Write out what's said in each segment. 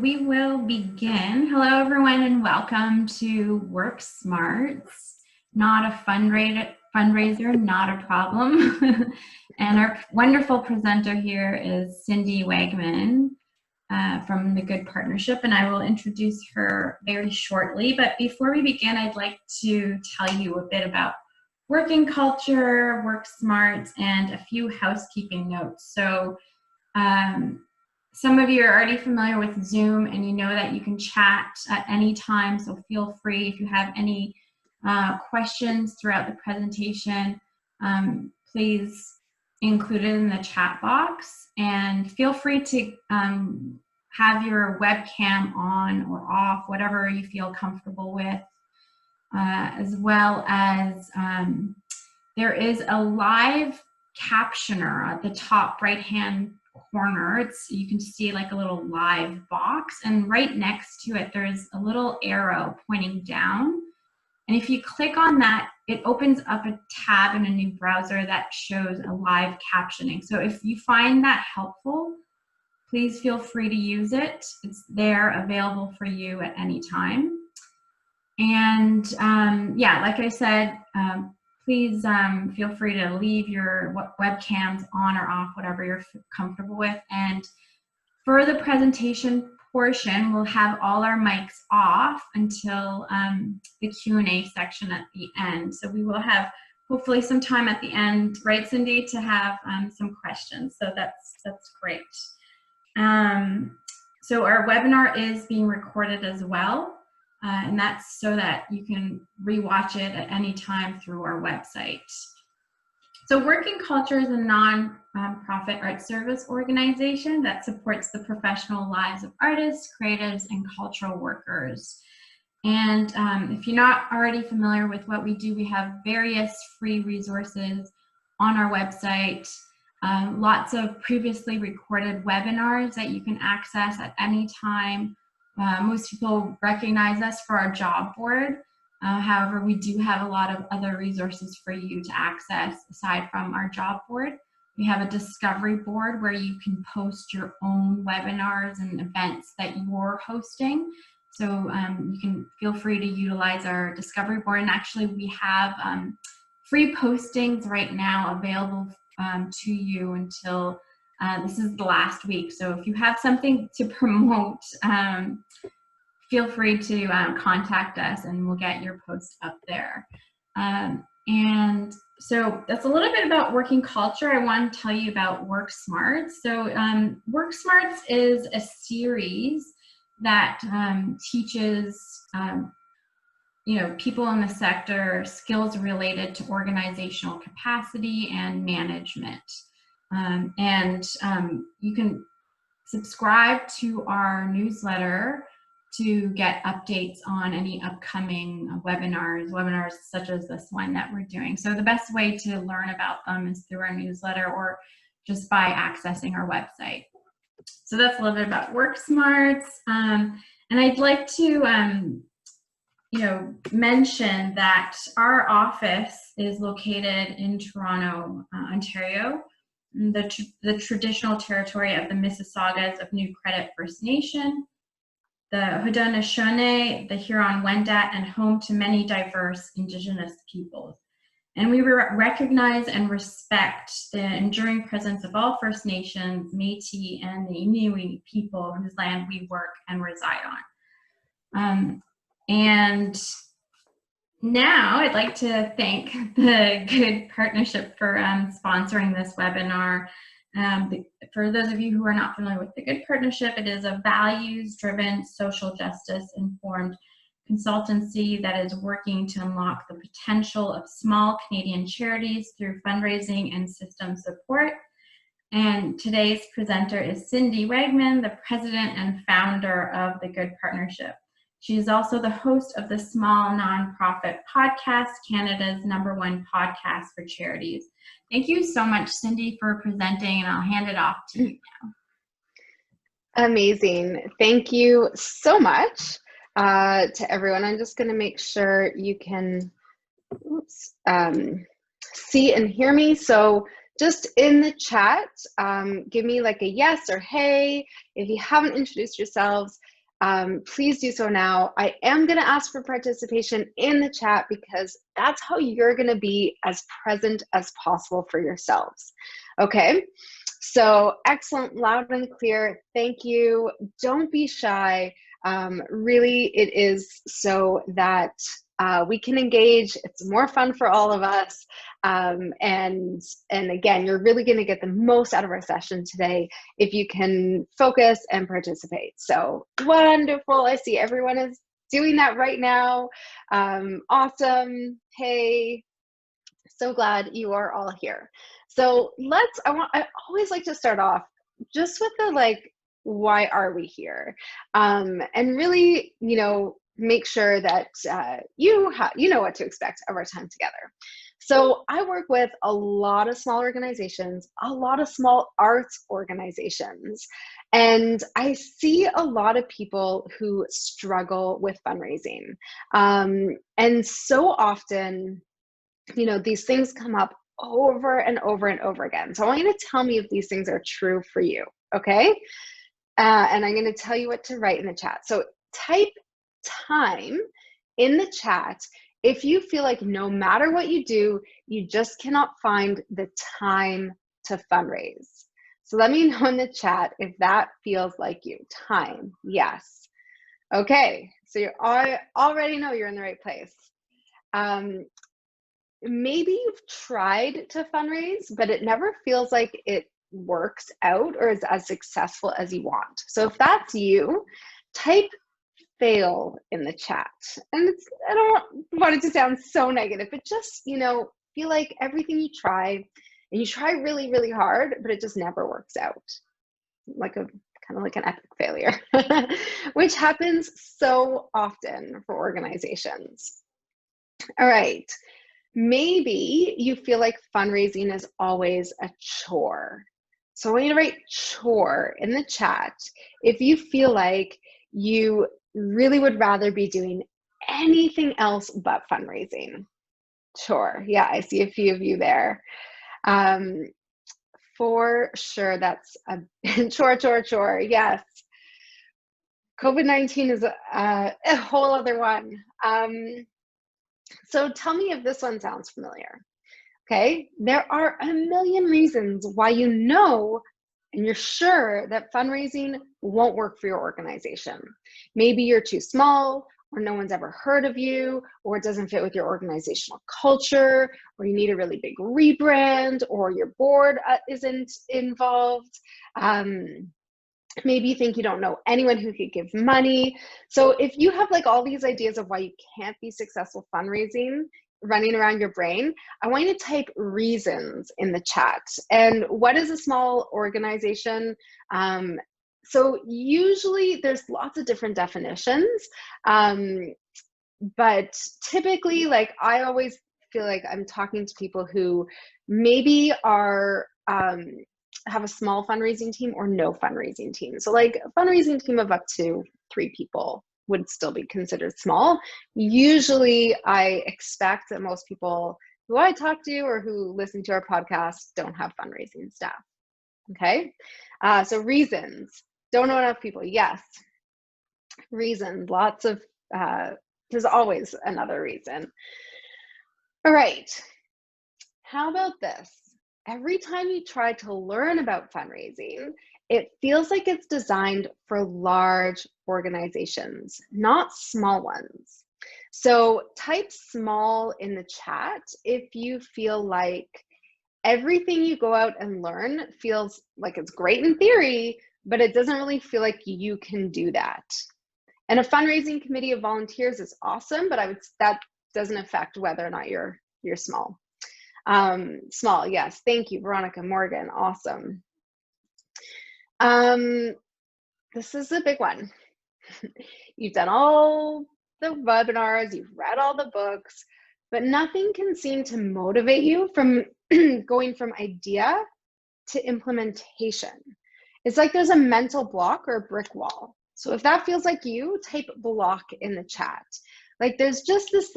we will begin. Hello, everyone, and welcome to WorkSmarts. Not a fundraiser, not a problem. And our wonderful presenter here is Cindy Wagman from the Good Partnership, and I will introduce her very shortly. But before we begin, I'd like to tell you a bit about WorkInCulture, WorkSmarts, and a few housekeeping notes. So some of you are already familiar with Zoom, and you know that you can chat at any time, so feel free if you have any questions throughout the presentation, please include it in the chat box, and feel free to have your webcam on or off, whatever you feel comfortable with, as well as there is a live captioner at the top right-hand corner. You can see like a little live box, and right next to it there's a little arrow pointing down, and if you click on that, it opens up a tab in a new browser that shows a live captioning. So if you find that helpful, please feel free to use it. It's there, available for you at any time. And yeah, like I said, please feel free to leave your webcams on or off, whatever you're comfortable with. And for the presentation portion, we'll have all our mics off until the Q&A section at the end. So we will have hopefully some time at the end, right, Cindy, to have some questions. So that's great. So our webinar is being recorded as well. And that's so that you can rewatch it at any time through our website. So WorkInCulture is a non-profit art service organization that supports the professional lives of artists, creatives, and cultural workers. And if you're not already familiar with what we do, we have various free resources on our website, lots of previously recorded webinars that you can access at any time. Most people recognize us for our job board. However, we do have a lot of other resources for you to access aside from our job board. We have a discovery board where you can post your own webinars and events that you're hosting. So you can feel free to utilize our discovery board. And actually, we have free postings right now available to you until this is the last week. So if you have something to promote, feel free to contact us and we'll get your post up there. And so that's a little bit about WorkInCulture. I want to tell you about WorkSmarts. So WorkSmarts is a series that teaches people in the sector skills related to organizational capacity and management. You can subscribe to our newsletter to get updates on any upcoming webinars such as this one that we're doing. So the best way to learn about them is through our newsletter or just by accessing our website. So that's a little bit about WorkSmarts. And I'd like to mention that our office is located in Toronto, Ontario, the traditional territory of the Mississaugas of New Credit First Nation, the Haudenosaunee, the Huron-Wendat, and home to many diverse Indigenous peoples. And we recognize and respect the enduring presence of all First Nations, Métis, and the Inuit people whose land we work and reside on. And now I'd like to thank the Good Partnership for sponsoring this webinar. For those of you who are not familiar with the Good Partnership, it is a values-driven, social justice-informed consultancy that is working to unlock the potential of small Canadian charities through fundraising and system support. And today's presenter is Cindy Wagman, the president and founder of the Good Partnership. She is also the host of the Small Nonprofit Podcast, Canada's #1 podcast for charities. Thank you so much, Cindy, for presenting, and I'll hand it off to you now. Amazing. Thank you so much to everyone. I'm just going to make sure you can see and hear me. So just in the chat, give me like a yes or hey if you haven't introduced yourselves. please do so now. I am going to ask for participation in the chat because that's how you're going to be as present as possible for yourselves. Okay, so excellent, loud and clear. Thank you. Don't be shy. Really, it is so that we can engage. It's more fun for all of us. And again, you're really going to get the most out of our session today if you can focus and participate. So wonderful. I see everyone is doing that right now. Awesome. Hey, so glad you are all here. So I always like to start off just with the why are we here? And really, make sure that you know what to expect of our time together. So I work with a lot of small organizations, a lot of small arts organizations, and I see a lot of people who struggle with fundraising. And so often, these things come up over and over and over again. So I want you to tell me if these things are true for you, okay? And I'm going to tell you what to write in the chat. So type time in the chat if you feel like no matter what you do, you just cannot find the time to fundraise. So let me know in the chat if that feels like you. Time, yes. Okay, so I already know you're in the right place. Maybe you've tried to fundraise, but it never feels like it works out or is as successful as you want. So if that's you, type fail in the chat. And I don't want it to sound so negative, but just, feel like everything you try, and you try really, really hard, but it just never works out. Kind of like an epic failure, which happens so often for organizations. All right. Maybe you feel like fundraising is always a chore. So I want you to write chore in the chat if you feel like you really would rather be doing anything else but fundraising. Chore. Yeah, I see a few of you there. For sure, that's a chore. Yes. COVID-19 is a whole other one. So tell me if this one sounds familiar. Okay, there are a million reasons why and you're sure that fundraising won't work for your organization. Maybe you're too small, or no one's ever heard of you, or it doesn't fit with your organizational culture, or you need a really big rebrand, or your board isn't involved. Maybe you think you don't know anyone who could give money. So if you have all these ideas of why you can't be successful fundraising running around your brain, I want you to type reasons in the chat. And what is a small organization? So usually there's lots of different definitions, but typically, I always feel like I'm talking to people who maybe are have a small fundraising team or no fundraising team. So a fundraising team of up to 3 people would still be considered small. Usually I expect that most people who I talk to or who listen to our podcast don't have fundraising staff. Okay, so reasons. Don't know enough people. Yes, reasons. Lots of, there's always another reason. All right, how about this? Every time you try to learn about fundraising, it feels like it's designed for large organizations, not small ones. So type small in the chat if you feel like everything you go out and learn feels like it's great in theory, but it doesn't really feel like you can do that. And a fundraising committee of volunteers is awesome, but that doesn't affect whether or not you're small. Small, yes. Thank you, Veronica Morgan. Awesome. This is a big one. You've done all the webinars, you've read all the books, but nothing can seem to motivate you from going from idea to implementation. It's like there's a mental block or a brick wall. So if that feels like you, type block in the chat. There's just this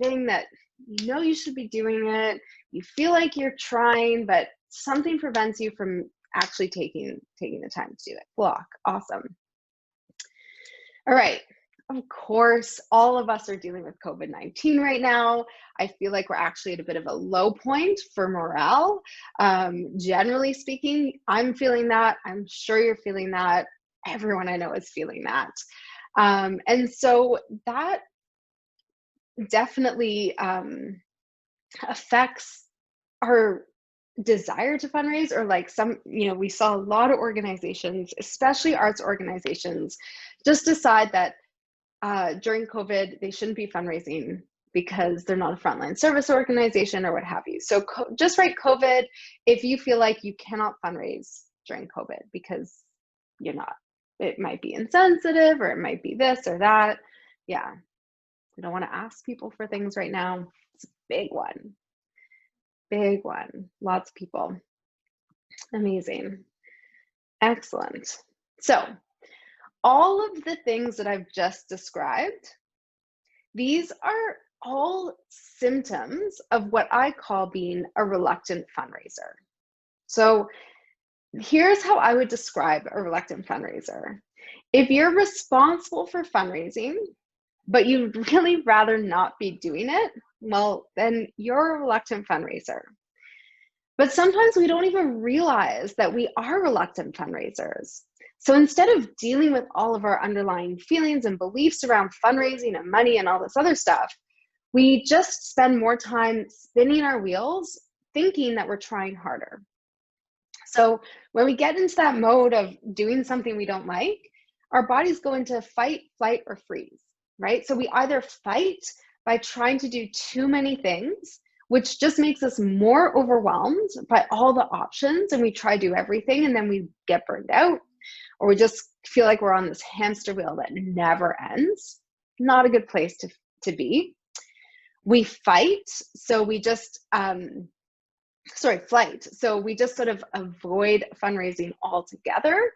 thing that you should be doing it. You feel like you're trying, but something prevents you from actually taking the time to do it. Block. Awesome. All right. Of course, all of us are dealing with COVID-19 right now. I feel like we're actually at a bit of a low point for morale. Generally speaking, I'm feeling that. I'm sure you're feeling that. Everyone I know is feeling that. And so that definitely affects our desire to fundraise, or like some, we saw a lot of organizations, especially arts organizations, just decide that during COVID, they shouldn't be fundraising because they're not a frontline service organization or what have you. So just write COVID if you feel like you cannot fundraise during COVID because you're not. It might be insensitive, or it might be this or that. Yeah, we don't want to ask people for things right now. It's a big one. Big one. Lots of people. Amazing. Excellent. So all of the things that I've just described, these are all symptoms of what I call being a reluctant fundraiser. So here's how I would describe a reluctant fundraiser. If you're responsible for fundraising, but you'd really rather not be doing it, well, then you're a reluctant fundraiser. But sometimes we don't even realize that we are reluctant fundraisers. So instead of dealing with all of our underlying feelings and beliefs around fundraising and money and all this other stuff, we just spend more time spinning our wheels, thinking that we're trying harder. So when we get into that mode of doing something we don't like, our bodies go into fight, flight, or freeze, right? So we either fight by trying to do too many things, which just makes us more overwhelmed by all the options, and we try to do everything and then we get burned out, or we just feel like we're on this hamster wheel that never ends. Not a good place to be. We fight, so we just, flight. So we just sort of avoid fundraising altogether,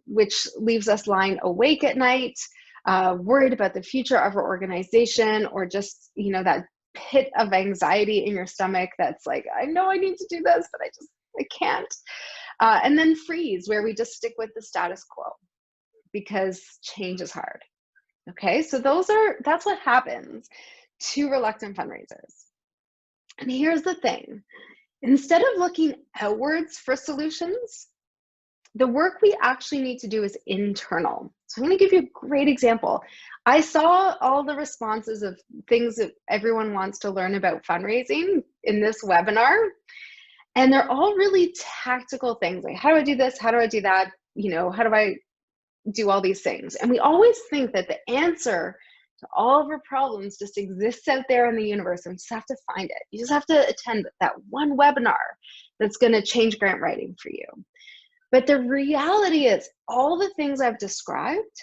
which leaves us lying awake at night, worried about the future of our organization, or just, that pit of anxiety in your stomach that's like, I know I need to do this, but I can't. And then freeze, where we just stick with the status quo because change is hard. Okay, so that's what happens to reluctant fundraisers. And here's the thing. Instead of looking outwards for solutions, the work we actually need to do is internal. So I'm going to give you a great example. I saw all the responses of things that everyone wants to learn about fundraising in this webinar, and they're all really tactical things. Like, how do I do this? How do I do that? How do I do all these things? And we always think that the answer to all of our problems just exists out there in the universe, and we just have to find it. You just have to attend that one webinar that's going to change grant writing for you. But the reality is, all the things I've described,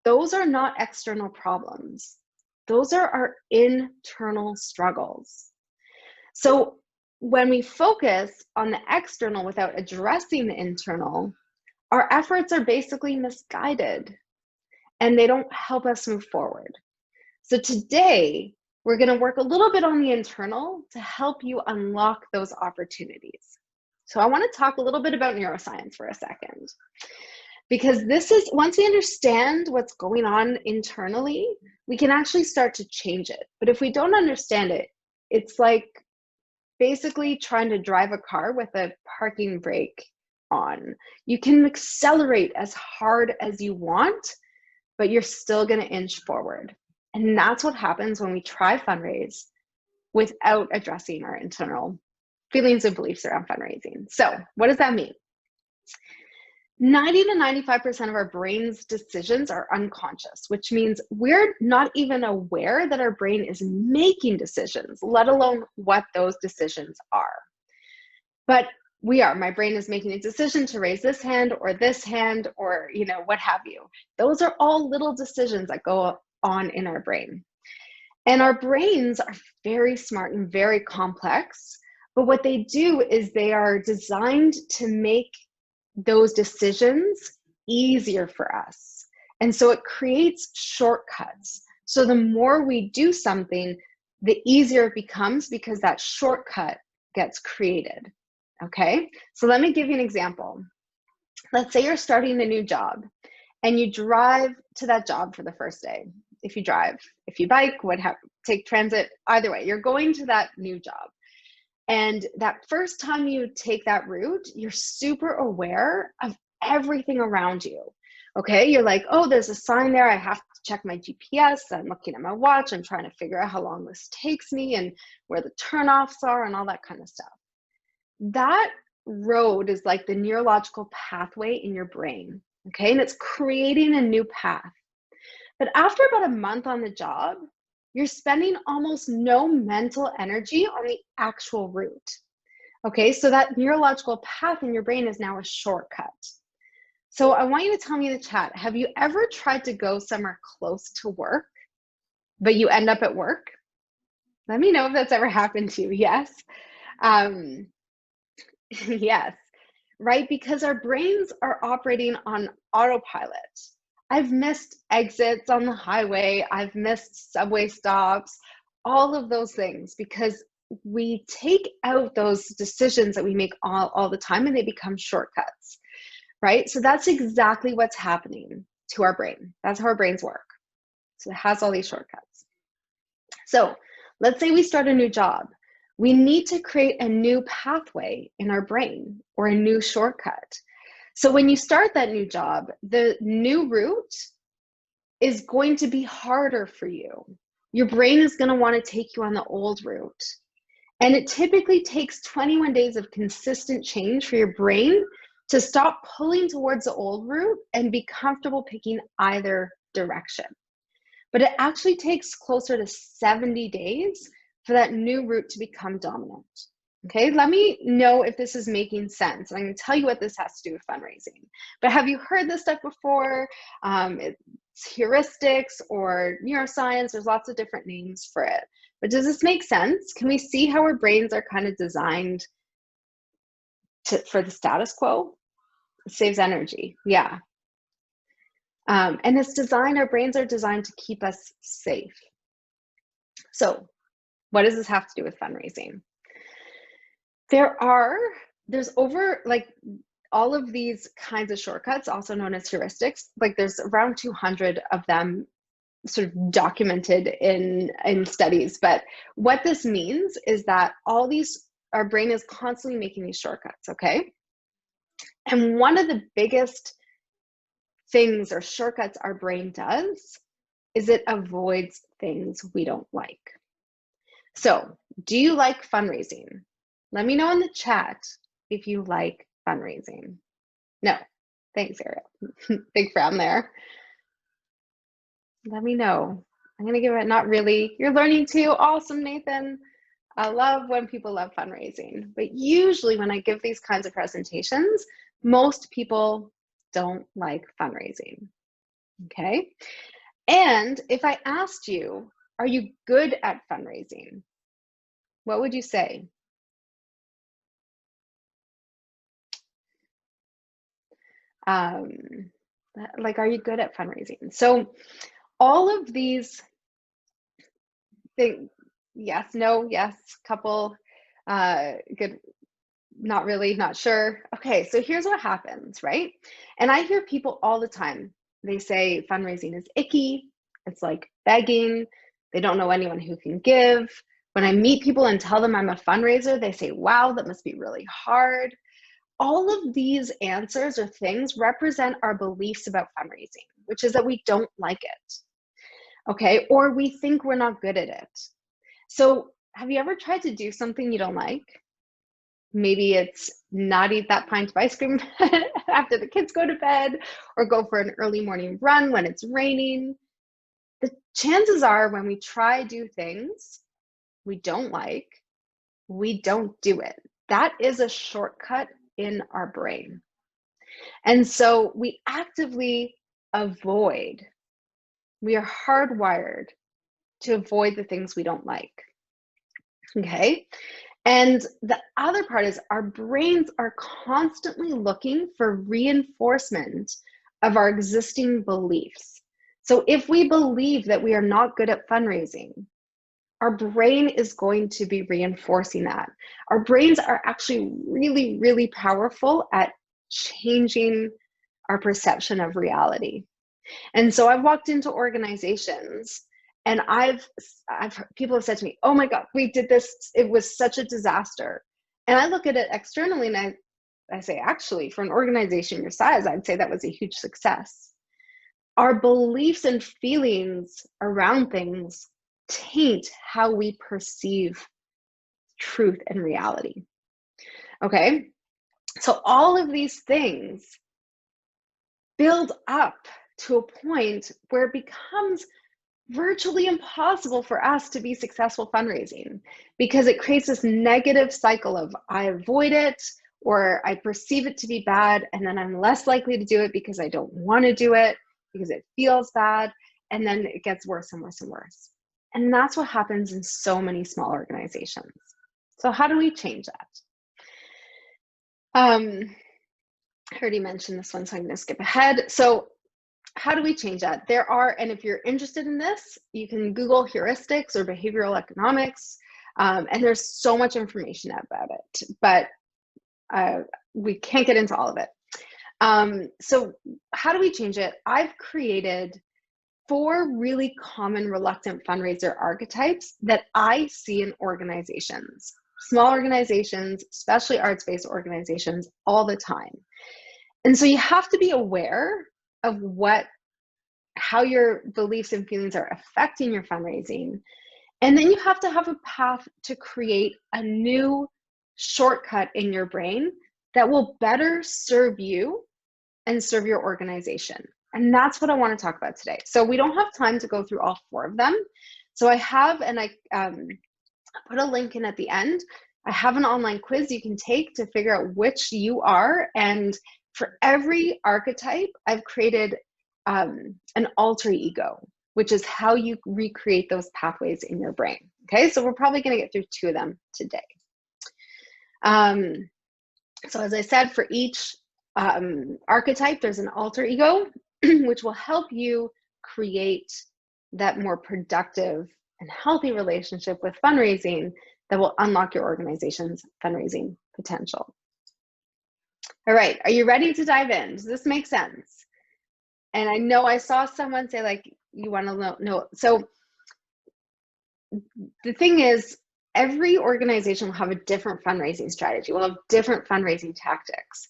those are not external problems. Those are our internal struggles. So when we focus on the external without addressing the internal, our efforts are basically misguided and they don't help us move forward. So today, we're going to work a little bit on the internal to help you unlock those opportunities. So I want to talk a little bit about neuroscience for a second, because this is, once we understand what's going on internally, we can actually start to change it. But if we don't understand it, it's like basically trying to drive a car with a parking brake on. You can accelerate as hard as you want, but you're still going to inch forward. And that's what happens when we try fundraise without addressing our internal feelings and beliefs around fundraising. So what does that mean? 90 to 95% of our brain's decisions are unconscious, which means we're not even aware that our brain is making decisions, let alone what those decisions are. But we are. My brain is making a decision to raise this hand or what have you. Those are all little decisions that go on in our brain. And our brains are very smart and very complex, but what they do is they are designed to make those decisions easier for us. And so it creates shortcuts. So the more we do something, the easier it becomes because that shortcut gets created. Okay, so let me give you an example. Let's say you're starting a new job and you drive to that job for the first day. If you drive, if you bike, take transit, either way, you're going to that new job. And that first time you take that route, you're super aware of everything around you. Okay, you're like, oh, there's a sign there. I have to check my GPS. I'm looking at my watch. I'm trying to figure out how long this takes me and where the turnoffs are and all that kind of stuff. That road is like the neurological pathway in your brain. Okay, and it's creating a new path. But after about a month on the job, you're spending almost no mental energy on the actual route. Okay, so that neurological path in your brain is now a shortcut. So I want you to tell me in the chat, have you ever tried to go somewhere close to work, but you end up at work? Let me know if that's ever happened to you. Yes. Yes, right? Because our brains are operating on autopilot. I've missed exits on the highway. I've missed subway stops, all of those things, because we take out those decisions that we make all the time and they become shortcuts, right? So that's exactly what's happening to our brain. That's how our brains work. So it has all these shortcuts. So let's say we start a new job. We need to create a new pathway in our brain or a new shortcut. So when you start that new job, the new route is going to be harder for you. Your brain is going to want to take you on the old route. And it typically takes 21 days of consistent change for your brain to stop pulling towards the old route and be comfortable picking either direction. But it actually takes closer to 70 days for that new route to become dominant. Okay, let me know if this is making sense. I'm going to tell you what this has to do with fundraising. But have you heard this stuff before? It's heuristics or neuroscience. There's lots of different names for it. But does this make sense? Can we see how our brains are kind of designed for the status quo? It saves energy. Yeah. And it's designed, our brains are designed to keep us safe. So what does this have to do with fundraising? There's over like all of these kinds of shortcuts, also known as heuristics, like there's around 200 of them sort of documented in studies. But what this means is that our brain is constantly making these shortcuts, okay? And one of the biggest things or shortcuts our brain does is it avoids things we don't like. So, do you like fundraising? Let me know in the chat if you like fundraising. No. Thanks, Ariel. Big frown there. Let me know. I'm going to give it not really. You're learning too. Awesome, Nathan. I love when people love fundraising. But usually when I give these kinds of presentations, most people don't like fundraising. Okay? And if I asked you, are you good at fundraising? What would you say? Like, are you good at fundraising? So all of these things, yes, no, yes, couple, good, not really, not sure. Okay, so here's what happens, right? And I hear people all the time, they say fundraising is icky, it's like begging, they don't know anyone who can give. When I meet people and tell them I'm a fundraiser, they say, wow, that must be really hard. All of these answers or things represent our beliefs about fundraising, which is that we don't like it, okay? Or we think we're not good at it. So have you ever tried to do something you don't like? Maybe it's not eat that pint of ice cream after the kids go to bed, or go for an early morning run when it's raining. The chances are when we try do things we don't like, we don't do it. That is a shortcut in our brain. And so we actively avoid, we are hardwired to avoid the things we don't like. Okay? And the other part is our brains are constantly looking for reinforcement of our existing beliefs. So if we believe that we are not good at fundraising, our brain is going to be reinforcing that. Our brains are actually really, really powerful at changing our perception of reality. And so I've walked into organizations and people have said to me, oh my God, we did this. It was such a disaster. And I look at it externally and I say, actually, for an organization your size, I'd say that was a huge success. Our beliefs and feelings around things taint how we perceive truth and reality. Okay. So all of these things build up to a point where it becomes virtually impossible for us to be successful fundraising, because it creates this negative cycle of I avoid it or I perceive it to be bad, and then I'm less likely to do it because I don't want to do it because it feels bad, and then it gets worse and worse and worse. And that's what happens in so many small organizations. So how do we change that? I already mentioned this one, so I'm going to skip ahead. So how do we change that? There are, and if you're interested in this, you can Google heuristics or behavioral economics, and there's so much information about it, but we can't get into all of it. So how do we change it? I've created 4 really common reluctant fundraiser archetypes that I see in organizations, small organizations, especially arts-based organizations, all the time. And so you have to be aware of how your beliefs and feelings are affecting your fundraising. And then you have to have a path to create a new shortcut in your brain that will better serve you and serve your organization. And that's what I want to talk about today. So we don't have time to go through all 4 of them. So I have, and I put a link in at the end, I have an online quiz you can take to figure out which you are. And for every archetype, I've created an alter ego, which is how you recreate those pathways in your brain. Okay, so we're probably going to get through 2 of them today. So as I said, for each archetype, there's an alter ego, which will help you create that more productive and healthy relationship with fundraising that will unlock your organization's fundraising potential. All right, are you ready to dive in? Does this make sense? And I know I saw someone say, like, you want to know. So the thing is, every organization will have a different fundraising strategy. We'll have different fundraising tactics.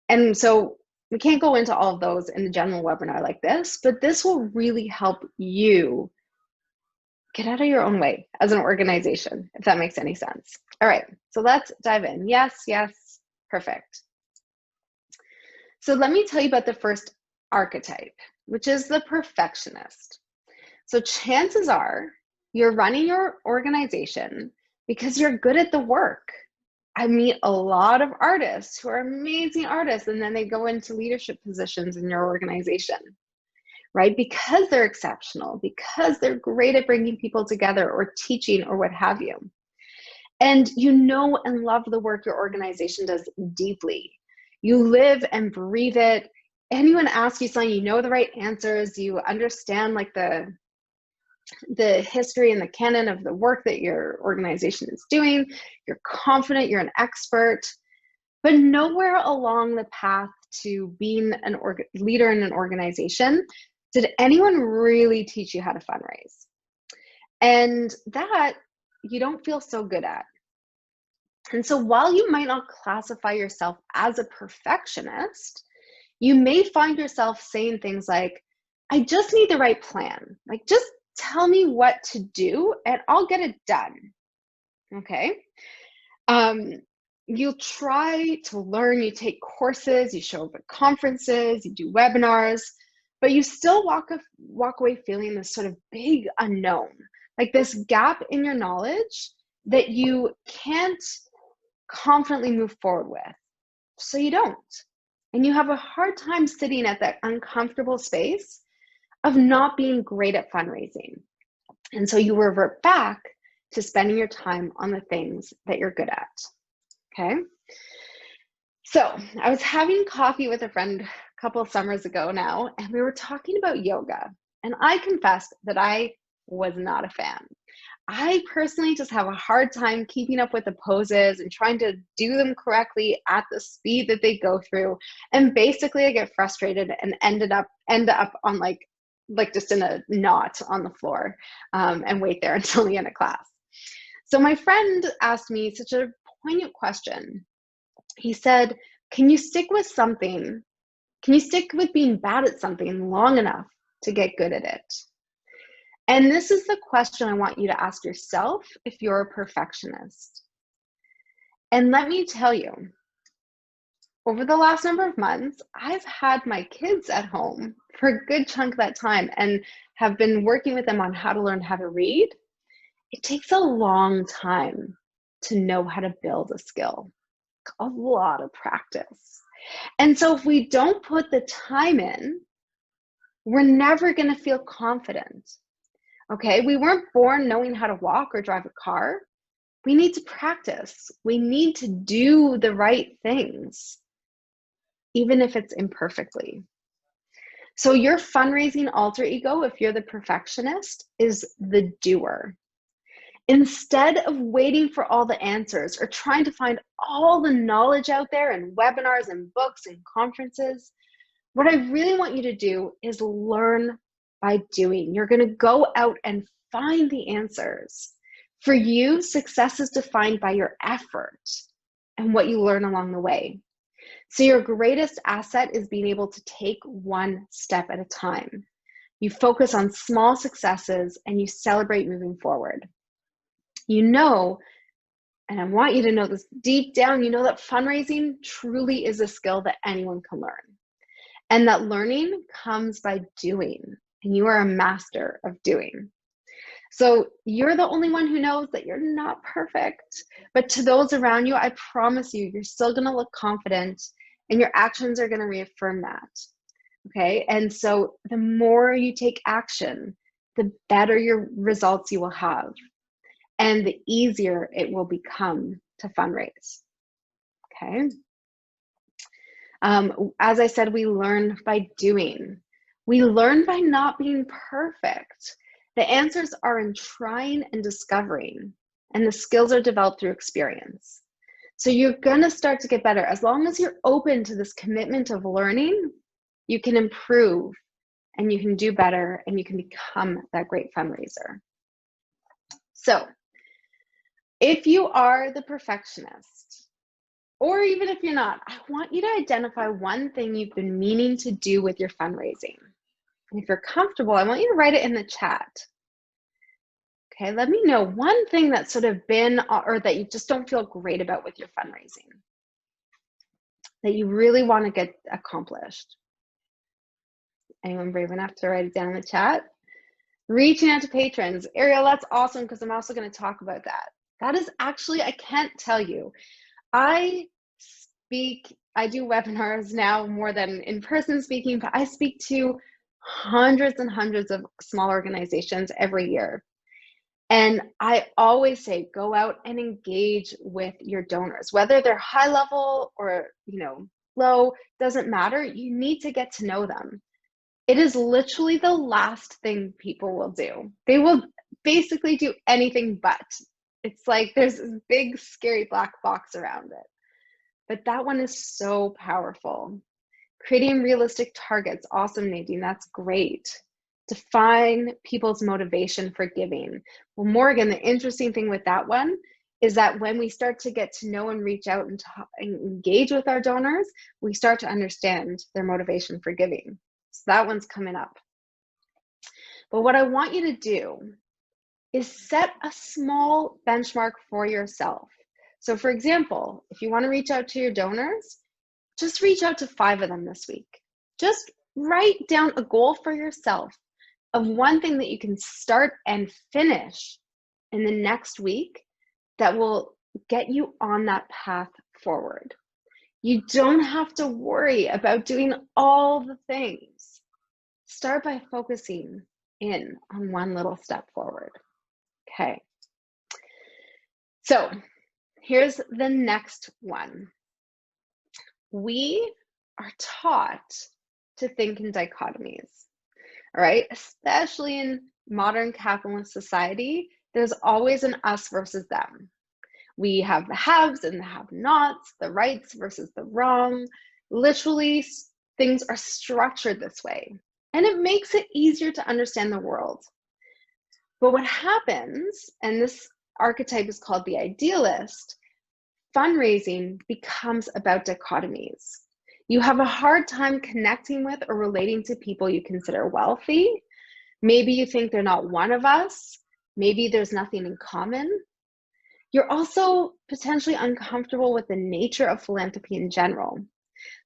And so we can't go into all of those in a general webinar like this, but this will really help you get out of your own way as an organization, if that makes any sense. All right, so let's dive in. Yes, yes, perfect. So let me tell you about the first archetype, which is the perfectionist. So chances are you're running your organization because you're good at the work. I meet a lot of artists who are amazing artists, and then they go into leadership positions in your organization, right? Because they're exceptional, because they're great at bringing people together or teaching or what have you. And you know and love the work your organization does deeply. You live and breathe it. Anyone asks you something, you know the right answers, you understand like the history and the canon of the work that your organization is doing. You're confident, you're an expert, but nowhere along the path to being a leader in an organization did anyone really teach you how to fundraise. And that you don't feel so good at. And so while you might not classify yourself as a perfectionist, you may find yourself saying things like, I just need the right plan. Like, just tell me what to do and I'll get it done. Okay. You'll try to learn, you take courses, you show up at conferences, you do webinars, but you still walk away feeling this sort of big unknown, like this gap in your knowledge that you can't confidently move forward with. So you don't. And you have a hard time sitting at that uncomfortable space of not being great at fundraising. And so you revert back to spending your time on the things that you're good at. Okay. So I was having coffee with a friend a couple of summers ago now, and we were talking about yoga. And I confessed that I was not a fan. I personally just have a hard time keeping up with the poses and trying to do them correctly at the speed that they go through. And basically I get frustrated and end up on like just in a knot on the floor, and wait there until the end of class. So my friend asked me such a poignant question. He said, can you stick with something? Can you stick with being bad at something long enough to get good at it? And this is the question I want you to ask yourself if you're a perfectionist. And let me tell you, over the last number of months, I've had my kids at home for a good chunk of that time and have been working with them on how to learn how to read. It takes a long time to know how to build a skill, a lot of practice. And so if we don't put the time in, we're never going to feel confident. Okay, we weren't born knowing how to walk or drive a car. We need to practice. We need to do the right things, even if it's imperfectly. So your fundraising alter ego, if you're the perfectionist, is the doer. Instead of waiting for all the answers or trying to find all the knowledge out there in webinars and books and conferences, what I really want you to do is learn by doing. You're going to go out and find the answers. For you, success is defined by your effort and what you learn along the way. So your greatest asset is being able to take one step at a time. You focus on small successes and you celebrate moving forward. You know, and I want you to know this deep down, you know that fundraising truly is a skill that anyone can learn. And that learning comes by doing, and you are a master of doing. So you're the only one who knows that you're not perfect, but to those around you, I promise you, you're still gonna look confident and your actions are gonna reaffirm that, okay? And so the more you take action, the better your results you will have and the easier it will become to fundraise, okay? As I said, we learn by doing. We learn by not being perfect. The answers are in trying and discovering, and the skills are developed through experience. So you're gonna start to get better. As long as you're open to this commitment of learning, you can improve and you can do better and you can become that great fundraiser. So if you are the perfectionist, or even if you're not, I want you to identify one thing you've been meaning to do with your fundraising. And if you're comfortable, I want you to write it in the chat. Okay, let me know one thing that's sort of been, or that you just don't feel great about with your fundraising, that you really want to get accomplished. Anyone brave enough to write it down in the chat? Reaching out to patrons. Ariel, that's awesome, because I'm also going to talk about that. That is actually, I can't tell you. I do webinars now more than in-person speaking, but I speak to hundreds and hundreds of small organizations every year. And I always say, go out and engage with your donors, whether they're high level or, low, doesn't matter. You need to get to know them. It is literally the last thing people will do. They will basically do anything but. It's like there's this big, scary black box around it. But that one is so powerful. Creating realistic targets. Awesome, Nadine. That's great. Define people's motivation for giving. Well, Morgan, the interesting thing with that one is that when we start to get to know and reach out and engage with our donors, we start to understand their motivation for giving. So that one's coming up. But what I want you to do is set a small benchmark for yourself. So for example, if you want to reach out to your donors, just reach out to 5 of them this week. Just write down a goal for yourself of one thing that you can start and finish in the next week that will get you on that path forward. You don't have to worry about doing all the things. Start by focusing in on one little step forward. Okay. So here's the next one. We are taught to think in dichotomies, all right? Especially in modern capitalist society, there's always an us versus them. We have the haves and the have-nots, the rights versus the wrong. Literally, things are structured this way, and it makes it easier to understand the world. But what happens, and this archetype is called the idealist, fundraising becomes about dichotomies. You have a hard time connecting with or relating to people you consider wealthy. Maybe you think they're not one of us. Maybe there's nothing in common. You're also potentially uncomfortable with the nature of philanthropy in general.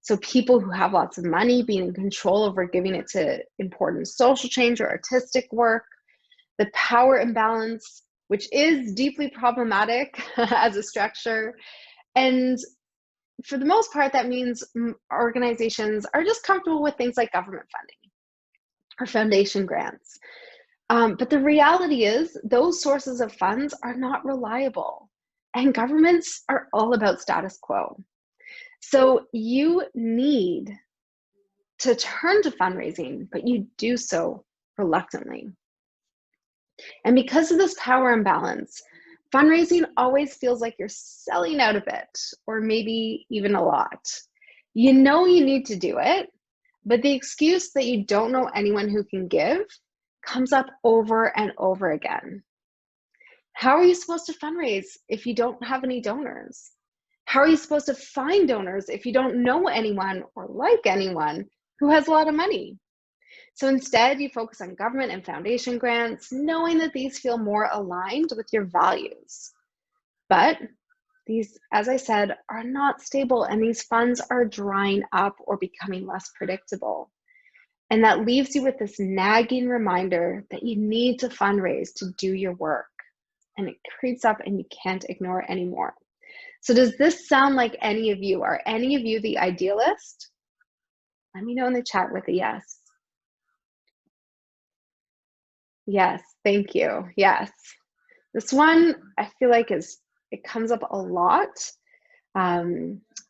So people who have lots of money being in control over giving it to important social change or artistic work, the power imbalance, which is deeply problematic as a structure. And for the most part, that means organizations are just comfortable with things like government funding or foundation grants. But the reality is those sources of funds are not reliable, and governments are all about status quo. So you need to turn to fundraising, but you do so reluctantly. And because of this power imbalance, fundraising always feels like you're selling out a bit, or maybe even a lot. You know you need to do it, but the excuse that you don't know anyone who can give comes up over and over again. How are you supposed to fundraise if you don't have any donors? How are you supposed to find donors if you don't know anyone or like anyone who has a lot of money? So instead, you focus on government and foundation grants, knowing that these feel more aligned with your values. But these, as I said, are not stable, and these funds are drying up or becoming less predictable. And that leaves you with this nagging reminder that you need to fundraise to do your work. And it creeps up and you can't ignore it anymore. So does this sound like any of you? Are any of you the idealist? Let me know in the chat with a yes. Yes, thank you. Yes. This one, I feel like it comes up a lot,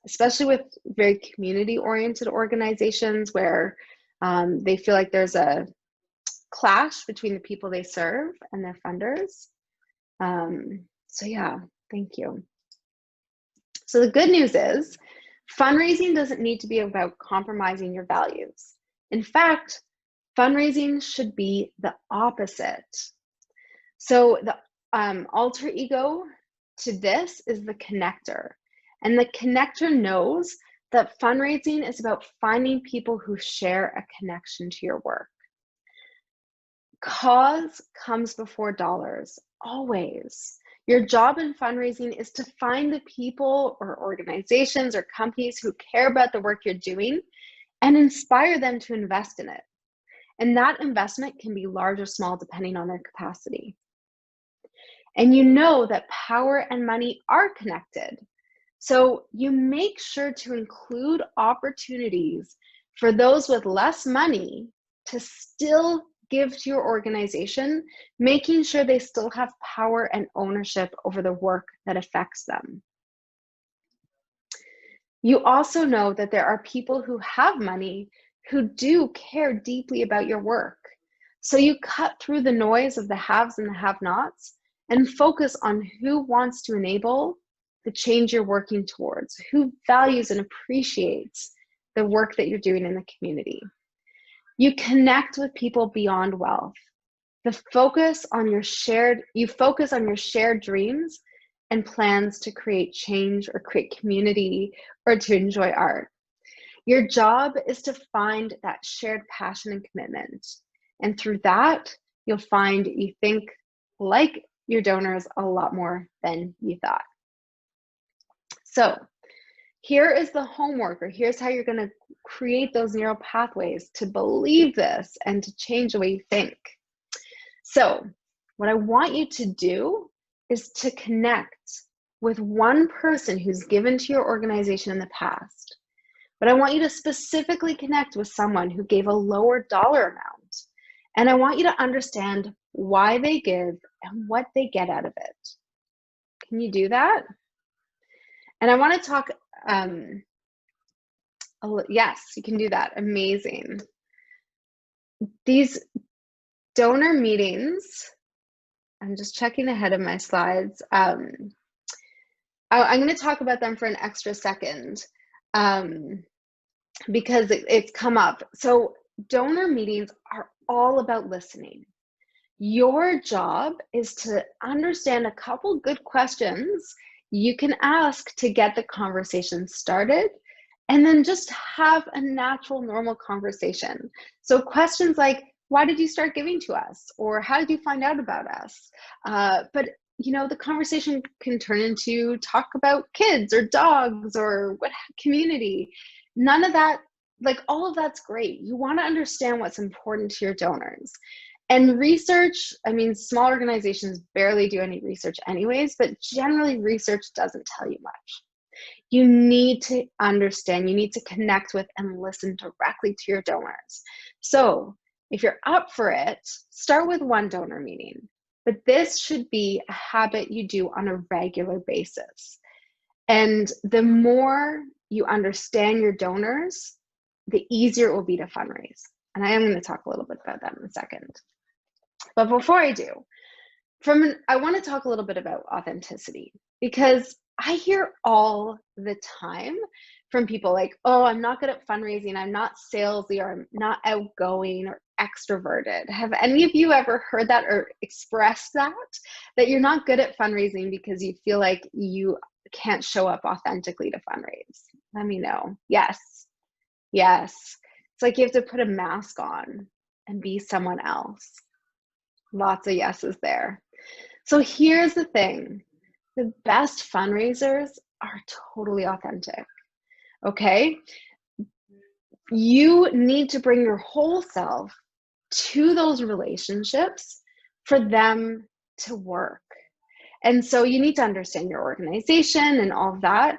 especially with very community-oriented organizations where they feel like there's a clash between the people they serve and their funders. So yeah, thank you. So the good news is fundraising doesn't need to be about compromising your values. In fact, fundraising should be the opposite. So the alter ego to this is the connector. And the connector knows that fundraising is about finding people who share a connection to your work. Cause comes before dollars, always. Your job in fundraising is to find the people or organizations or companies who care about the work you're doing and inspire them to invest in it. And that investment can be large or small depending on their capacity. And you know that power and money are connected. So you make sure to include opportunities for those with less money to still give to your organization, making sure they still have power and ownership over the work that affects them. You also know that there are people who have money who do care deeply about your work. So you cut through the noise of the haves and the have-nots and focus on who wants to enable the change you're working towards, who values and appreciates the work that you're doing in the community. You connect with people beyond wealth. You focus on your shared dreams and plans to create change or create community or to enjoy art. Your job is to find that shared passion and commitment. And through that, you'll find you think like your donors a lot more than you thought. So here is the homework, or here's how you're going to create those neural pathways to believe this and to change the way you think. So what I want you to do is to connect with one person who's given to your organization in the past. But I want you to specifically connect with someone who gave a lower dollar amount. And I want you to understand why they give and what they get out of it. Can you do that? And I want to talk, yes, you can do that. Amazing. These donor meetings I'm just checking ahead of my slides. I'm going to talk about them for an extra second because it's come up. So donor meetings are all about listening. Your job is to understand a couple good questions you can ask to get the conversation started, and then just have a natural, normal conversation. So questions like, why did you start giving to us? Or how did you find out about us? But you know, the conversation can turn into talk about kids or dogs or what community. None of that, like all of that's great. You want to understand what's important to your donors. And research, I mean, small organizations barely do any research anyways, but generally research doesn't tell you much. You need to understand, you need to connect with and listen directly to your donors. So if you're up for it, start with one donor meeting, but this should be a habit you do on a regular basis. And the more you understand your donors, the easier it will be to fundraise. And I am going to talk a little bit about that in a second. But before I do, I want to talk a little bit about authenticity, because I hear all the time from people like, oh, I'm not good at fundraising, I'm not salesy, or I'm not outgoing or extroverted. Have any of you ever heard that or expressed that you're not good at fundraising because you feel like you can't show up authentically to fundraise? Let me know. Yes. It's like you have to put a mask on and be someone else. Lots of yeses there. So here's the thing. The best fundraisers are totally authentic, okay? You need to bring your whole self to those relationships for them to work. And so you need to understand your organization and all of that,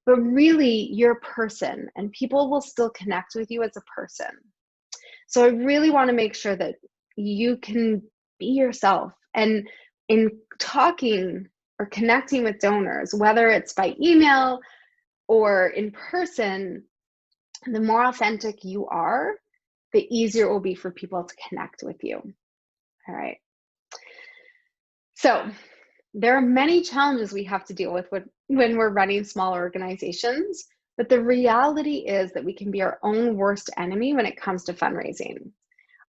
but really you're a person, and people will still connect with you as a person. So I really want to make sure that you can be yourself. And in talking or connecting with donors, whether it's by email or in person, the more authentic you are, the easier it will be for people to connect with you. All right. So there are many challenges we have to deal with when we're running small organizations, but the reality is that we can be our own worst enemy when it comes to fundraising.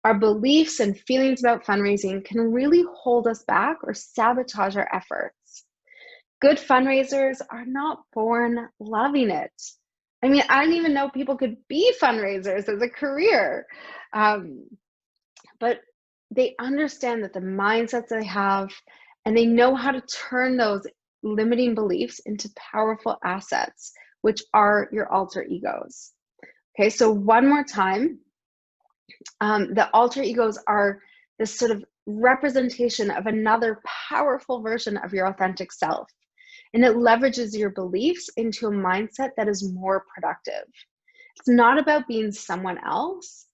Our beliefs and feelings about fundraising can really hold us back or sabotage our efforts. Good fundraisers are not born loving it. I mean, I didn't even know people could be fundraisers as a career. But they understand that the mindsets they have, and they know how to turn those limiting beliefs into powerful assets, which are your alter egos. Okay, so one more time. The alter egos are this sort of representation of another powerful version of your authentic self. And it leverages your beliefs into a mindset that is more productive. It's not about being someone else.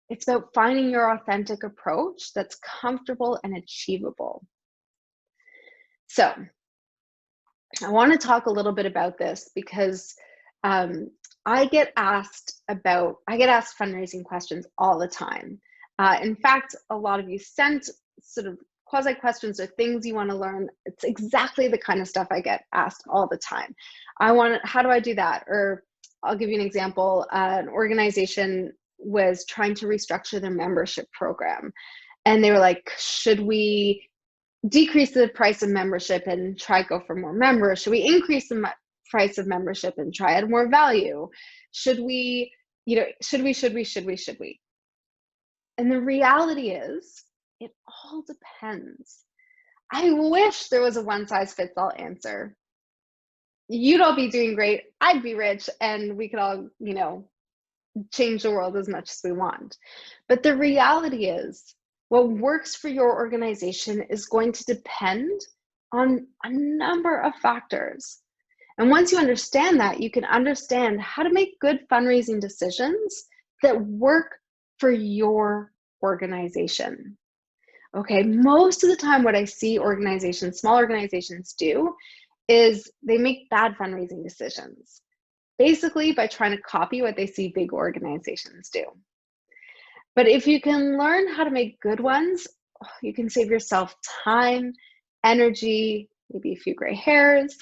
It's about finding your authentic approach that's comfortable and achievable. So I want to talk a little bit about this because I get asked fundraising questions all the time. In fact, a lot of you sent sort of quasi questions or things you want to learn. It's exactly the kind of stuff I get asked all the time. How do I do that? Or I'll give you an example. An organization was trying to restructure their membership program, and they were like, should we decrease the price of membership and try go for more members? Should we increase the price of membership and try add more value? Should we? And the reality is, it all depends. I wish there was a one-size-fits-all answer. You'd all be doing great, I'd be rich, and we could all, change the world as much as we want. But the reality is, what works for your organization is going to depend on a number of factors. And once you understand that, you can understand how to make good fundraising decisions that work for your organization. Okay, most of the time what I see small organizations do is they make bad fundraising decisions, basically by trying to copy what they see big organizations do. But if you can learn how to make good ones, you can save yourself time, energy, maybe a few gray hairs.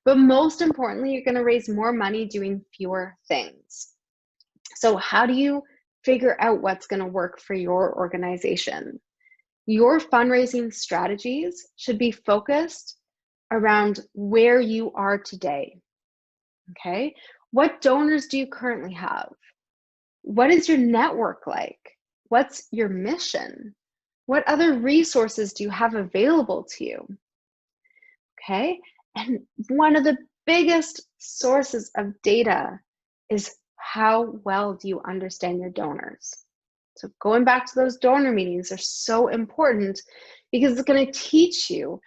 But most importantly, you're going to raise more money doing fewer things. So how do you figure out what's going to work for your organization? Your fundraising strategies should be focused around where you are today. Okay? What donors do you currently have? What is your network like? What's your mission? What other resources do you have available to you? Okay? And one of the biggest sources of data is how well do you understand your donors? So going back to those donor meetings are so important because it's going to teach you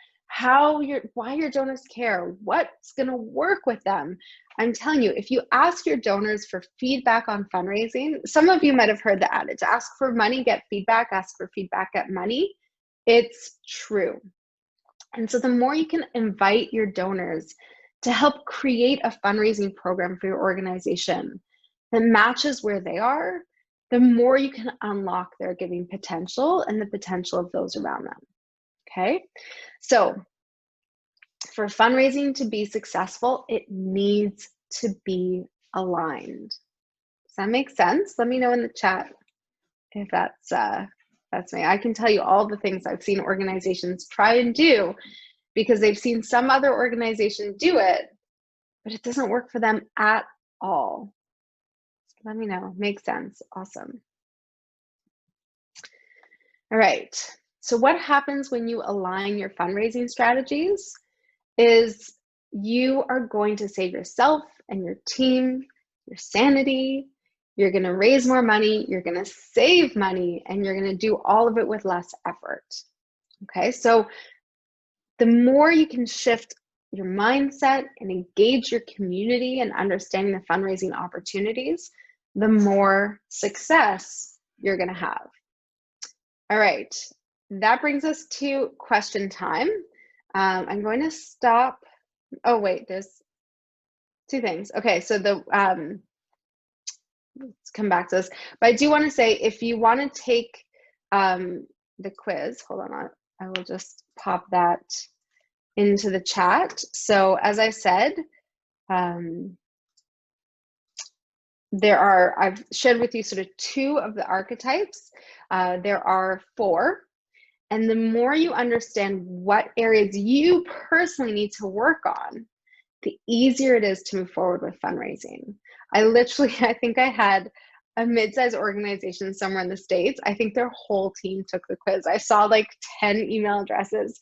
why your donors care, what's going to work with them. I'm telling you, if you ask your donors for feedback on fundraising, some of you might have heard the adage, ask for money, get feedback, ask for feedback, get money. It's true. And so the more you can invite your donors to help create a fundraising program for your organization that matches where they are, the more you can unlock their giving potential and the potential of those around them. Okay? So for fundraising to be successful, it needs to be aligned. Does that make sense? Let me know in the chat if that's me. I can tell you all the things I've seen organizations try and do because they've seen some other organization do it, but it doesn't work for them at all. Let me know. Makes sense. Awesome. All right. So what happens when you align your fundraising strategies is you are going to save yourself and your team, your sanity. You're going to raise more money. You're going to save money, and you're going to do all of it with less effort. Okay. So the more you can shift your mindset and engage your community and understanding the fundraising opportunities, the more success you're going to have. All right, that brings us to question time. I'm going to stop. Oh, wait, there's two things. Okay, so let's come back to this. But I do want to say, if you want to take the quiz, hold on, I will just pop that into the chat. So as I said, I've shared with you sort of 2 of the archetypes. There are 4. And the more you understand what areas you personally need to work on, the easier it is to move forward with fundraising. I think I had a mid-sized organization somewhere in the States. I think their whole team took the quiz. I saw like 10 email addresses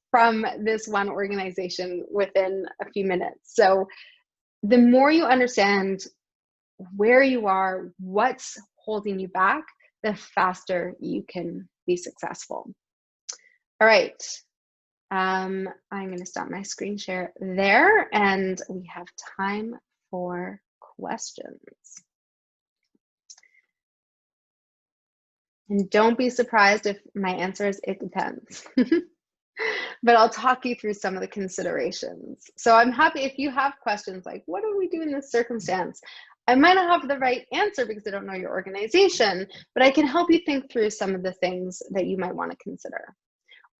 from this one organization within a few minutes. So the more you understand where you are, what's holding you back, the faster you can be successful. All right, I'm going to stop my screen share there, and we have time for questions. And don't be surprised if my answer is it depends. But I'll talk you through some of the considerations. So I'm happy if you have questions like, what do we do in this circumstance? I might not have the right answer because I don't know your organization, but I can help you think through some of the things that you might want to consider.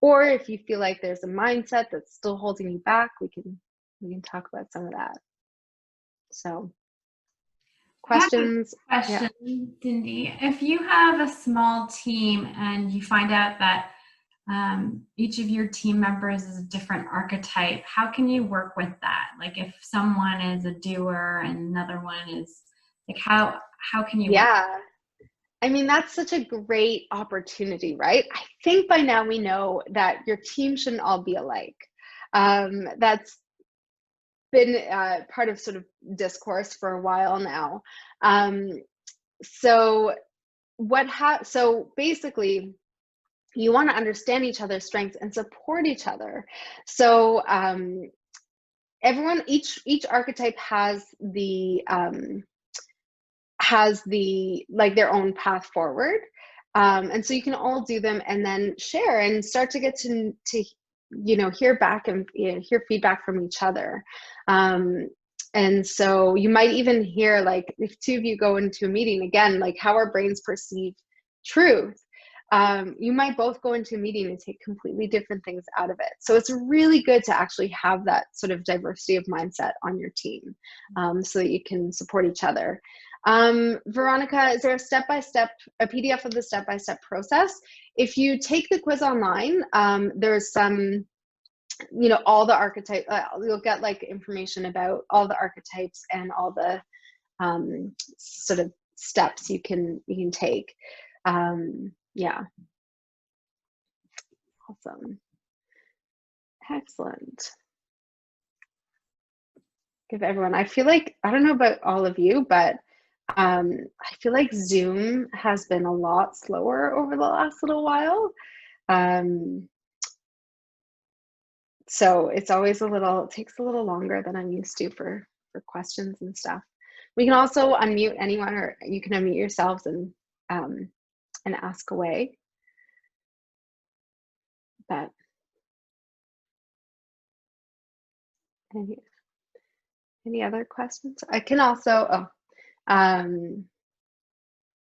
Or if you feel like there's a mindset that's still holding you back, we can talk about some of that. So questions? Question, yeah. Cindy, if you have a small team and you find out that each of your team members is a different archetype, how can you work with that? Like if someone is a doer and another one is like, how can you work? I mean, that's such a great opportunity, right? I think by now we know that your team shouldn't all be alike. That's been part of sort of discourse for a while now. So basically, you want to understand each other's strengths and support each other. So each archetype has their own path forward, and so you can all do them and then share and start to get to hear back and hear feedback from each other. And so you might even hear, like, if 2 of you go into a meeting again, like how our brains perceive truth. You might both go into a meeting and take completely different things out of it. So it's really good to actually have that sort of diversity of mindset on your team, so that you can support each other. Veronica, is there a PDF of the step-by-step process? If you take the quiz online, there's some, all the archetypes, you'll get like information about all the archetypes and all the sort of steps you can take. Yeah. Awesome. Excellent. Give everyone, I feel like, I don't know about all of you, but I feel like Zoom has been a lot slower over the last little while. So it's always it takes a little longer than I'm used to for questions and stuff. We can also unmute anyone, or you can unmute yourselves and ask away. But any other questions? I can also,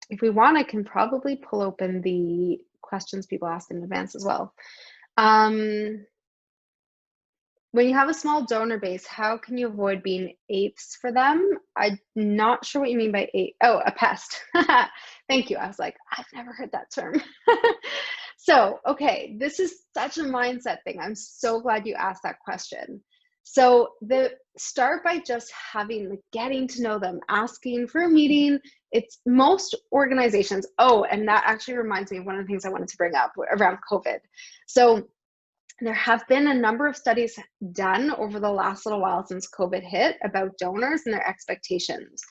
if we want, I can probably pull open the questions people asked in advance as well. When you have a small donor base, how can you avoid being apes for them? I'm not sure what you mean by ape. Oh, a pest. Thank you. I was like, I've never heard that term. So, okay, this is such a mindset thing. I'm so glad you asked that question. So start by just getting to know them, asking for a meeting. It's most organizations. Oh, and that actually reminds me of one of the things I wanted to bring up around COVID. So there have been a number of studies done over the last little while since COVID hit about donors and their expectations.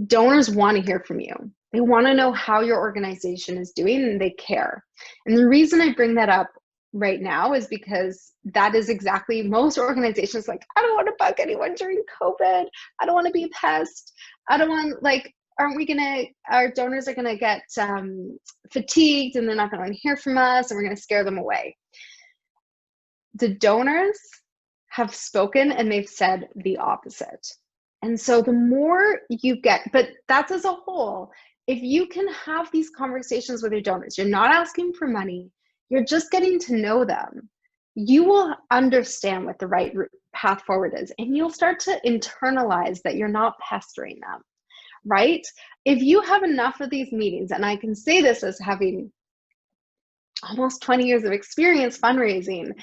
Donors want to hear from you. They want to know how your organization is doing, and they care. And the reason I bring that up right now is because that is exactly, most organizations like, I don't want to bug anyone during COVID. I don't want to be a pest. I don't want, like, our donors are going to get fatigued and they're not going to hear from us and we're going to scare them away. The donors have spoken and they've said the opposite. And so the more you get, but that's as a whole, if you can have these conversations with your donors, you're not asking for money, you're just getting to know them, you will understand what the right path forward is. And you'll start to internalize that you're not pestering them, right? If you have enough of these meetings, and I can say this as having almost 20 years of experience fundraising,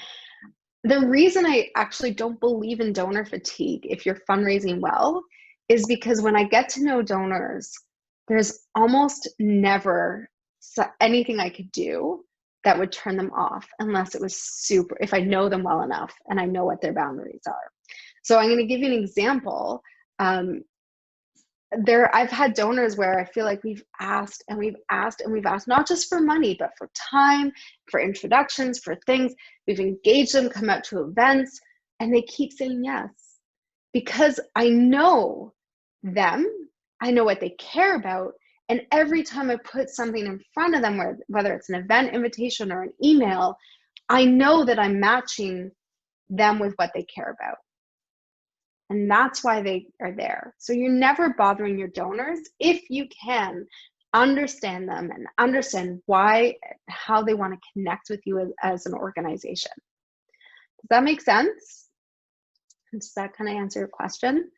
the reason I actually don't believe in donor fatigue if you're fundraising well is because when I get to know donors, there's almost never anything I could do that would turn them off unless it was if I know them well enough and I know what their boundaries are. So I'm going to give you an example. I've had donors where I feel like we've asked and we've asked and we've asked, not just for money, but for time, for introductions, for things. We've engaged them, come out to events, and they keep saying yes. Because I know them, I know what they care about, and every time I put something in front of them, whether it's an event invitation or an email, I know that I'm matching them with what they care about. And that's why they are there. So you're never bothering your donors if you can understand them and understand why, how they want to connect with you as an organization. Does that make sense? Does that kind of answer your question?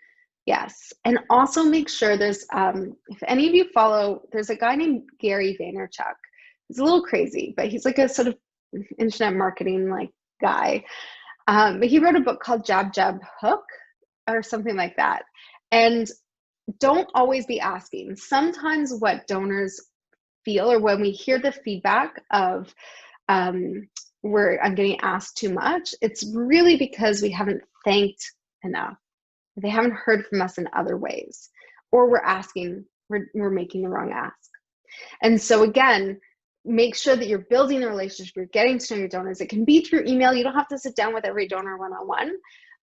Yes. And also make sure there's, if any of you follow, there's a guy named Gary Vaynerchuk. He's a little crazy, but he's like a sort of internet marketing like guy. But he wrote a book called Jab, Jab, Hook, or something like that. And don't always be asking. Sometimes what donors feel, or when we hear the feedback of where I'm getting asked too much, it's really because we haven't thanked enough. They haven't heard from us in other ways, or we're making the wrong ask. And so again, make sure that you're building a relationship, you're getting to know your donors. It can be through email. You don't have to sit down with every donor one-on-one.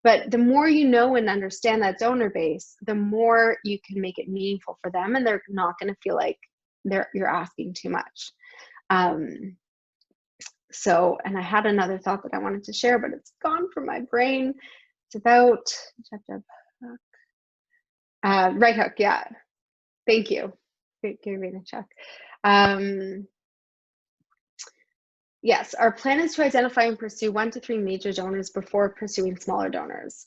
But the more you know and understand that donor base, the more you can make it meaningful for them, and they're not going to feel like you're asking too much. So, and I had another thought that I wanted to share, but it's gone from my brain. It's about right hook. Yeah, thank you, Gary Vaynerchuk. Yes, our plan is to identify and pursue 1 to 3 major donors before pursuing smaller donors.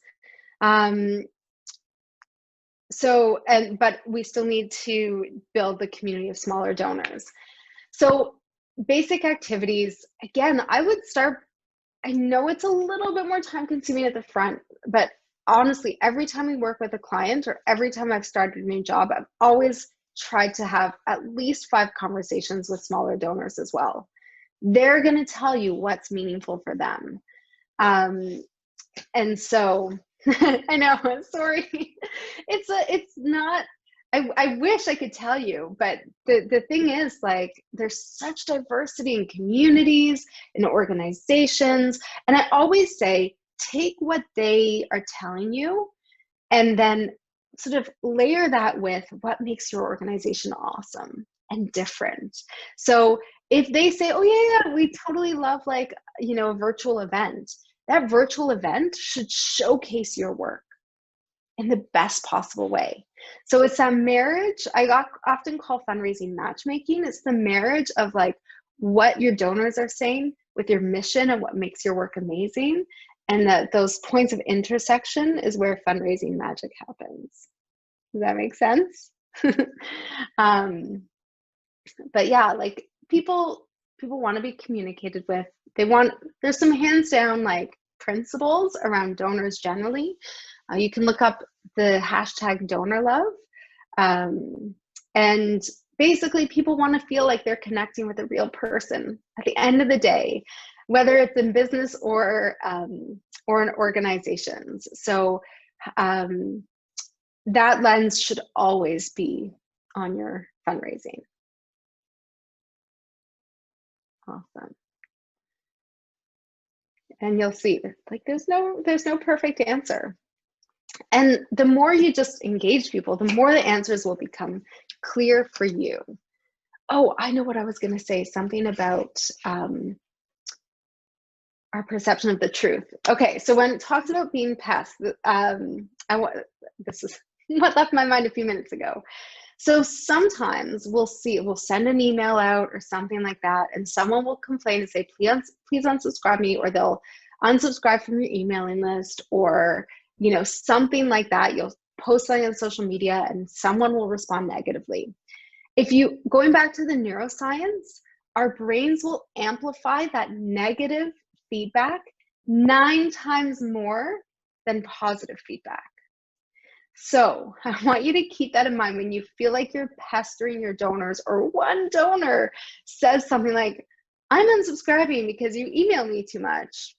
But we still need to build the community of smaller donors. So basic activities, again, I would start, I know it's a little bit more time consuming at the front, but honestly, every time we work with a client or every time I've started a new job, I've always tried to have at least 5 conversations with smaller donors as well. They're going to tell you what's meaningful for them. And so I know, sorry. It's not, I wish I could tell you, but the thing is, like, there's such diversity in communities, in organizations. And I always say, take what they are telling you and then sort of layer that with what makes your organization awesome and different. So if they say, oh yeah, we totally love, like, a virtual event, that virtual event should showcase your work in the best possible way. So it's a marriage. Often call fundraising matchmaking. It's the marriage of, like, what your donors are saying with your mission and what makes your work amazing. And that those points of intersection is where fundraising magic happens. Does that make sense? But yeah, like, people want to be communicated with. There's some hands down, like, principles around donors generally. You can look up the hashtag donor love. And basically, people want to feel like they're connecting with a real person at the end of the day, whether it's in business or in organizations. So that lens should always be on your fundraising. Awesome. And you'll see, like, there's no perfect answer. And the more you just engage people, the more the answers will become clear for you. Oh, I know what I was going to say, something about our perception of the truth. Okay, so when it talks about being pests, this is what left my mind a few minutes ago. So sometimes we'll send an email out or something like that, and someone will complain and say, please unsubscribe me, or they'll unsubscribe from your emailing list, or something like that. You'll post something on social media and someone will respond negatively. Going back to the neuroscience, our brains will amplify that negative feedback 9 times more than positive feedback. So I want you to keep that in mind when you feel like you're pestering your donors, or one donor says something like, I'm unsubscribing because you email me too much.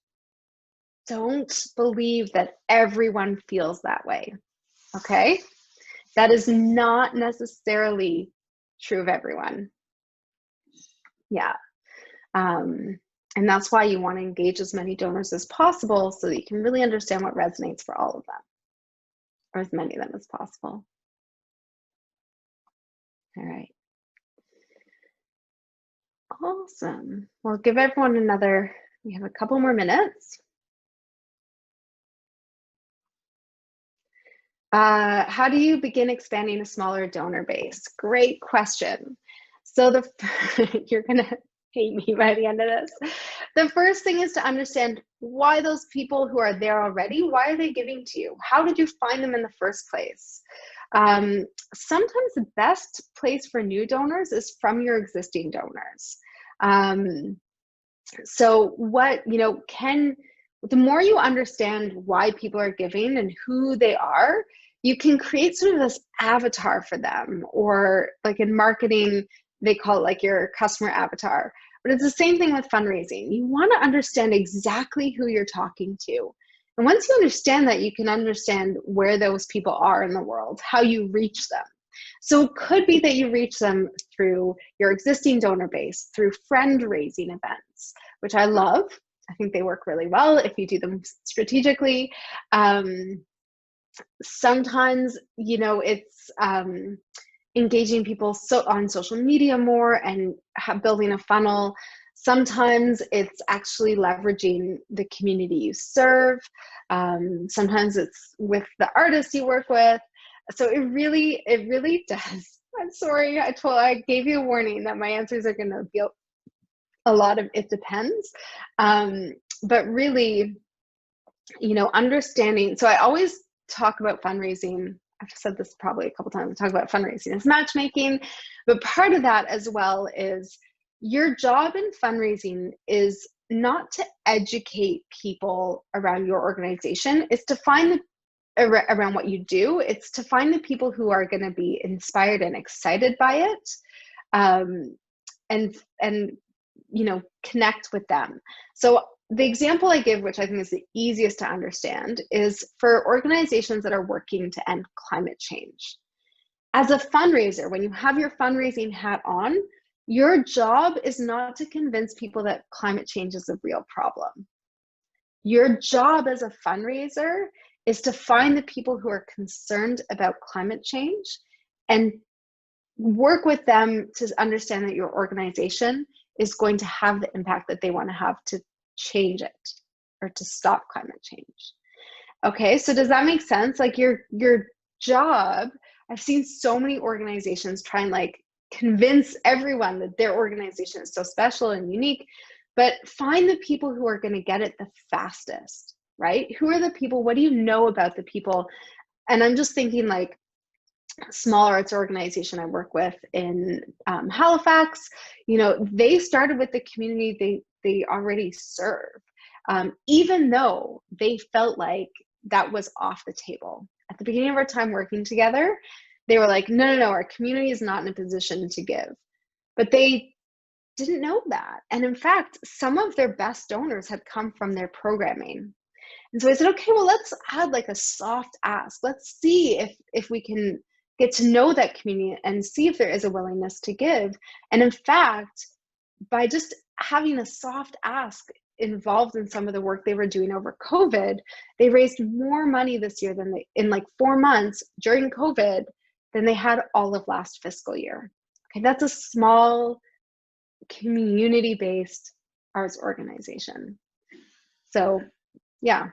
Don't believe that everyone feels that way, okay? That is not necessarily true of everyone. Yeah. And that's why you want to engage as many donors as possible so that you can really understand what resonates for all of them, or as many of them as possible. All right. Awesome. Well, give everyone we have a couple more minutes. How do you begin expanding a smaller donor base? Great question. So you're gonna hate me by the end of this. The first thing is to understand why those people who are there already, why are they giving to you? How did you find them in the first place? Sometimes the best place for new donors is from your existing donors. So the more you understand why people are giving and who they are, you can create sort of this avatar for them, or like in marketing, they call it like your customer avatar. But it's the same thing with fundraising. You want to understand exactly who you're talking to. And once you understand that, you can understand where those people are in the world, how you reach them. So it could be that you reach them through your existing donor base, through friend-raising events, which I love. I think they work really well if you do them strategically. Sometimes, it's engaging people on social media more and building a funnel. Sometimes it's actually leveraging the community you serve. Sometimes it's with the artists you work with. So it really does. I'm sorry, I gave you a warning that my answers are going to a lot of it depends. But really, understanding. So I always talk about fundraising. I've said this probably a couple times. I talk about fundraising as matchmaking, but part of that as well is your job in fundraising is not to educate people around your organization. It's to find around what you do. It's to find the people who are going to be inspired and excited by it, and connect with them. So the example I give, which I think is the easiest to understand, is for organizations that are working to end climate change. As a fundraiser, when you have your fundraising hat on, your job is not to convince people that climate change is a real problem. Your job as a fundraiser is to find the people who are concerned about climate change and work with them to understand that your organization is going to have the impact that they want to have to change it or to stop climate change. Okay, so does that make sense? Like your job, I've seen so many organizations try and convince everyone that their organization is so special and unique, but find the people who are going to get it the fastest, right? Who are the people? What do you know about the people? And I'm just thinking small arts organization I work with in Halifax, they started with the community they already serve, even though they felt like that was off the table. At the beginning of our time working together, they were like, no, our community is not in a position to give. But they didn't know that. And in fact, some of their best donors had come from their programming. And so I said, okay, well, let's add a soft ask. Let's see if we can get to know that community and see if there is a willingness to give. And in fact, by just having a soft ask involved in some of the work they were doing over COVID, they raised more money this year than in 4 months during COVID than they had all of last fiscal year. Okay, that's a small community-based arts organization. So yeah,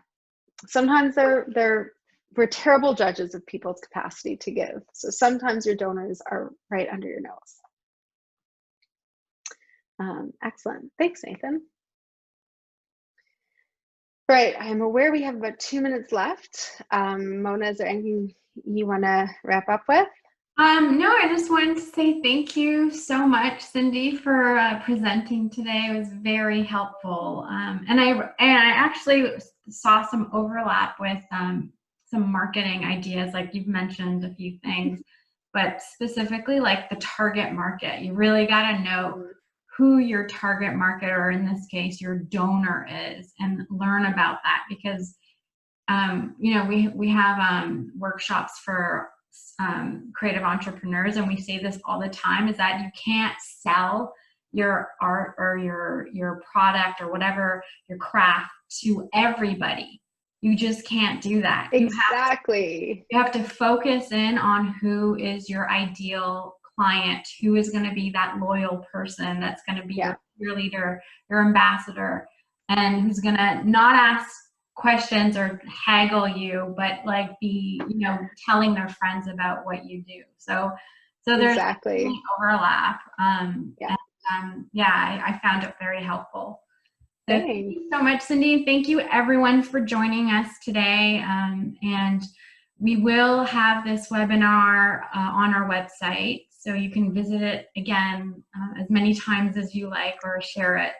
sometimes we're terrible judges of people's capacity to give. So sometimes your donors are right under your nose. Excellent. Thanks, Nathan. Right, I'm aware we have about 2 minutes left. Mona, is there anything you want to wrap up with? No, I just wanted to say thank you so much, Cindy, for presenting today. It was very helpful. And I actually saw some overlap with some marketing ideas, like you've mentioned a few things, but specifically the target market. You really got to know who your target market, or in this case, your donor is, and learn about that, because we have workshops for creative entrepreneurs, and we say this all the time, is that you can't sell your art or your product or whatever, your craft, to everybody. You just can't do that. Exactly. You have to focus in on who is your ideal client, who is going to be that loyal person that's going to be your cheerleader, your ambassador, and who's going to not ask questions or haggle you, but be telling their friends about what you do. So there's exactly overlap. I found it very helpful. So thank you so much, Cindy. Thank you everyone for joining us today. And we will have this webinar on our website, so you can visit it again as many times as you like, or share it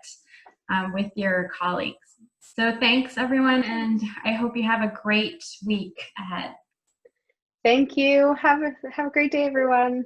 with your colleagues. So thanks everyone, and I hope you have a great week ahead. Thank you. Have a great day, everyone.